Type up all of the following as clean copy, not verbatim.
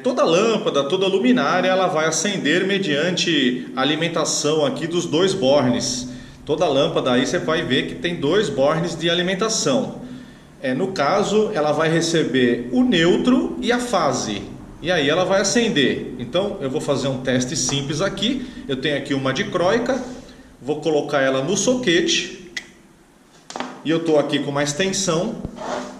Toda lâmpada, toda luminária, ela vai acender mediante a alimentação aqui dos dois bornes. Toda lâmpada aí você vai ver que tem dois bornes de alimentação. No caso, ela vai receber o neutro e a fase. E aí ela vai acender. Então eu vou fazer um teste simples aqui. Eu tenho aqui uma dicróica. Vou colocar ela no soquete. E eu estou aqui com uma extensão.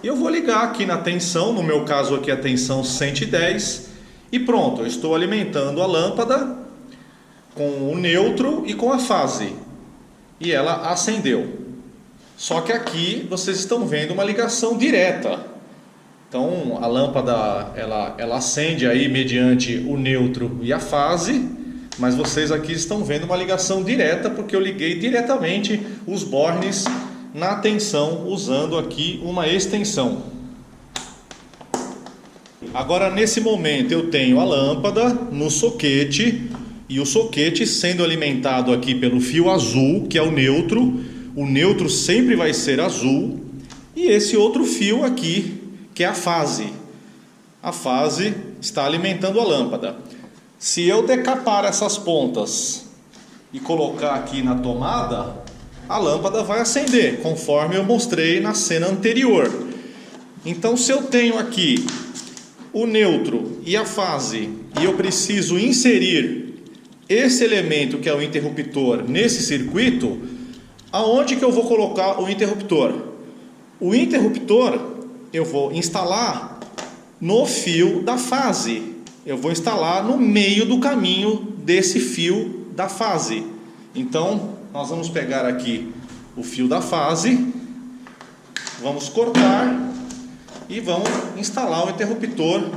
E eu vou ligar aqui na tensão. No meu caso aqui a tensão 110. E pronto, eu estou alimentando a lâmpada com o neutro e com a fase. E ela acendeu. Só que aqui vocês estão vendo uma ligação direta. Então a lâmpada ela acende aí mediante o neutro e a fase, mas vocês aqui estão vendo uma ligação direta porque eu liguei diretamente os bornes na tensão usando aqui uma extensão. Agora nesse momento eu tenho a lâmpada no soquete e o soquete sendo alimentado aqui pelo fio azul, que é o neutro. O neutro sempre vai ser azul e esse outro fio aqui, que é a fase. A fase está alimentando a lâmpada. Se eu decapar essas pontas e colocar aqui na tomada, a lâmpada vai acender, conforme eu mostrei na cena anterior. Então, se eu tenho aqui o neutro e a fase e eu preciso inserir esse elemento que é o interruptor nesse circuito, aonde que eu vou colocar o interruptor? O interruptor eu vou instalar no fio da fase. Eu vou instalar no meio do caminho desse fio da fase. Então, nós vamos pegar aqui o fio da fase, vamos cortar e vamos instalar o interruptor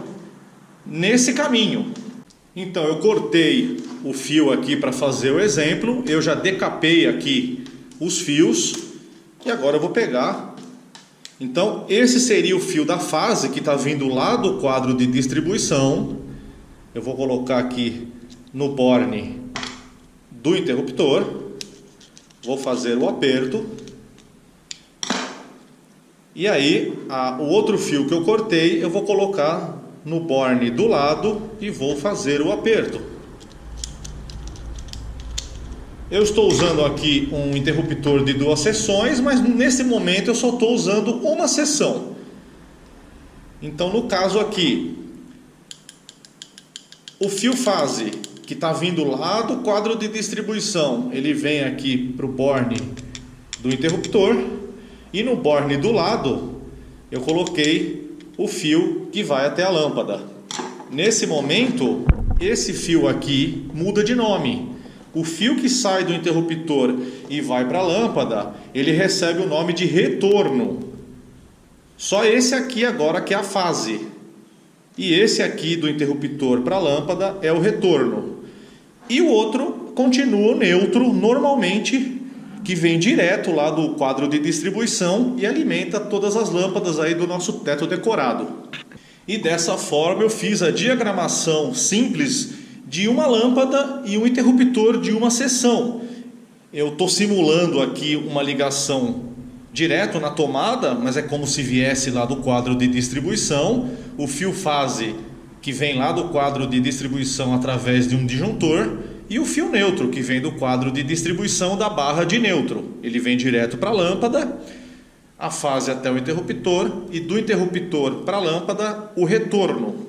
nesse caminho. Então, eu cortei o fio aqui para fazer o exemplo. Eu já decapei aqui os fios e agora eu vou pegar. Então esse seria o fio da fase que está vindo lá do quadro de distribuição. Eu vou colocar aqui no borne do interruptor. Vou fazer o aperto. E aí o outro fio que eu cortei eu vou colocar no borne do lado e vou fazer o aperto. Eu estou usando aqui um interruptor de 2 seções, mas nesse momento eu só estou usando uma seção. Então no caso aqui, o fio fase que está vindo lá do quadro de distribuição, ele vem aqui para o borne do interruptor. E no borne do lado eu coloquei o fio que vai até a lâmpada. Nesse momento, esse fio aqui muda de nome. O fio que sai do interruptor e vai para a lâmpada, ele recebe o nome de retorno. Só esse aqui agora que é a fase. E esse aqui do interruptor para a lâmpada é o retorno. E o outro continua o neutro normalmente, que vem direto lá do quadro de distribuição e alimenta todas as lâmpadas aí do nosso teto decorado. E dessa forma eu fiz a diagramação simples de uma lâmpada e um interruptor de uma seção. Eu estou simulando aqui uma ligação direto na tomada, mas é como se viesse lá do quadro de distribuição. O fio fase que vem lá do quadro de distribuição através de um disjuntor e o fio neutro que vem do quadro de distribuição da barra de neutro. Ele vem direto para a lâmpada, a fase até o interruptor e do interruptor para a lâmpada o retorno.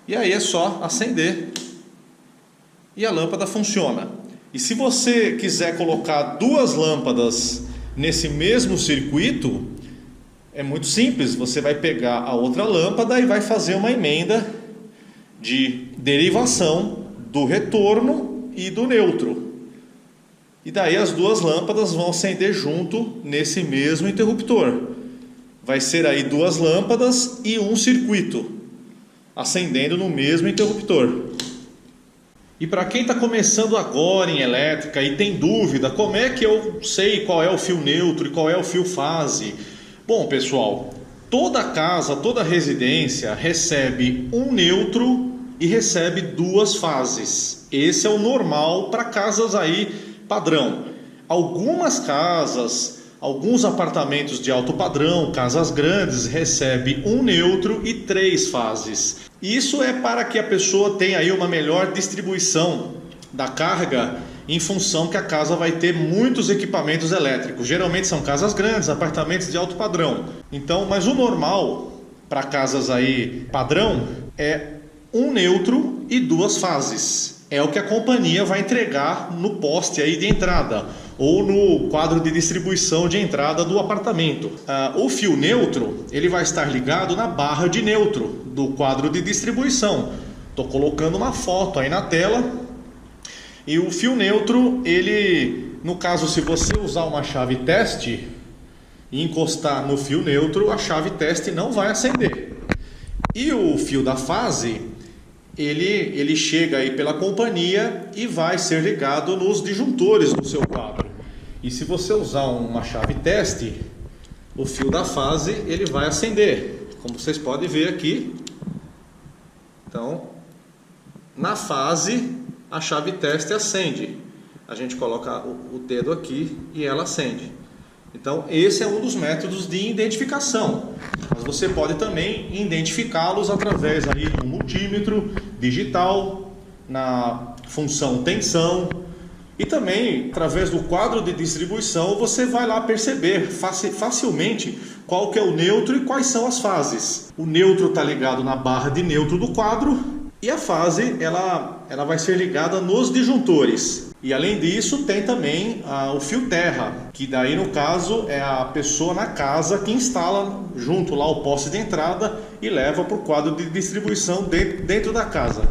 E aí é só acender e a lâmpada funciona. E se você quiser colocar 2 lâmpadas nesse mesmo circuito, é muito simples. Você vai pegar a outra lâmpada e vai fazer uma emenda de derivação do retorno e do neutro. E daí as 2 lâmpadas vão acender junto nesse mesmo interruptor. Vai ser aí 2 lâmpadas e um circuito acendendo no mesmo interruptor. E para quem está começando agora em elétrica e tem dúvida, como é que eu sei qual é o fio neutro e qual é o fio fase? Bom, pessoal, toda casa, toda residência recebe um neutro e recebe 2 fases. Esse é o normal para casas aí padrão. Algumas casas Alguns apartamentos de alto padrão, casas grandes, recebem um neutro e 3 fases. Isso é para que a pessoa tenha aí uma melhor distribuição da carga, em função que a casa vai ter muitos equipamentos elétricos. Geralmente são casas grandes, apartamentos de alto padrão. Então, mas o normal para casas aí padrão é um neutro e 2 fases. É o que a companhia vai entregar no poste aí de entrada ou no quadro de distribuição de entrada do apartamento. O fio neutro, ele vai estar ligado na barra de neutro do quadro de distribuição. Estou colocando uma foto aí na tela. E o fio neutro, ele, no caso, se você usar uma chave teste e encostar no fio neutro, a chave teste não vai acender. E o fio da fase, ele chega aí pela companhia e vai ser ligado nos disjuntores do seu quadro. E se você usar uma chave teste, o fio da fase ele vai acender, como vocês podem ver aqui. Então, na fase, a chave teste acende. A gente coloca o dedo aqui e ela acende. Então, esse é um dos métodos de identificação. Mas você pode também identificá-los através aí do multímetro digital, na função tensão, e também através do quadro de distribuição você vai lá perceber facilmente qual que é o neutro e quais são as fases. O neutro está ligado na barra de neutro do quadro e a fase ela vai ser ligada nos disjuntores. E além disso tem também o fio terra, que daí no caso é a pessoa na casa que instala junto lá o poste de entrada e leva para o quadro de distribuição dentro da casa.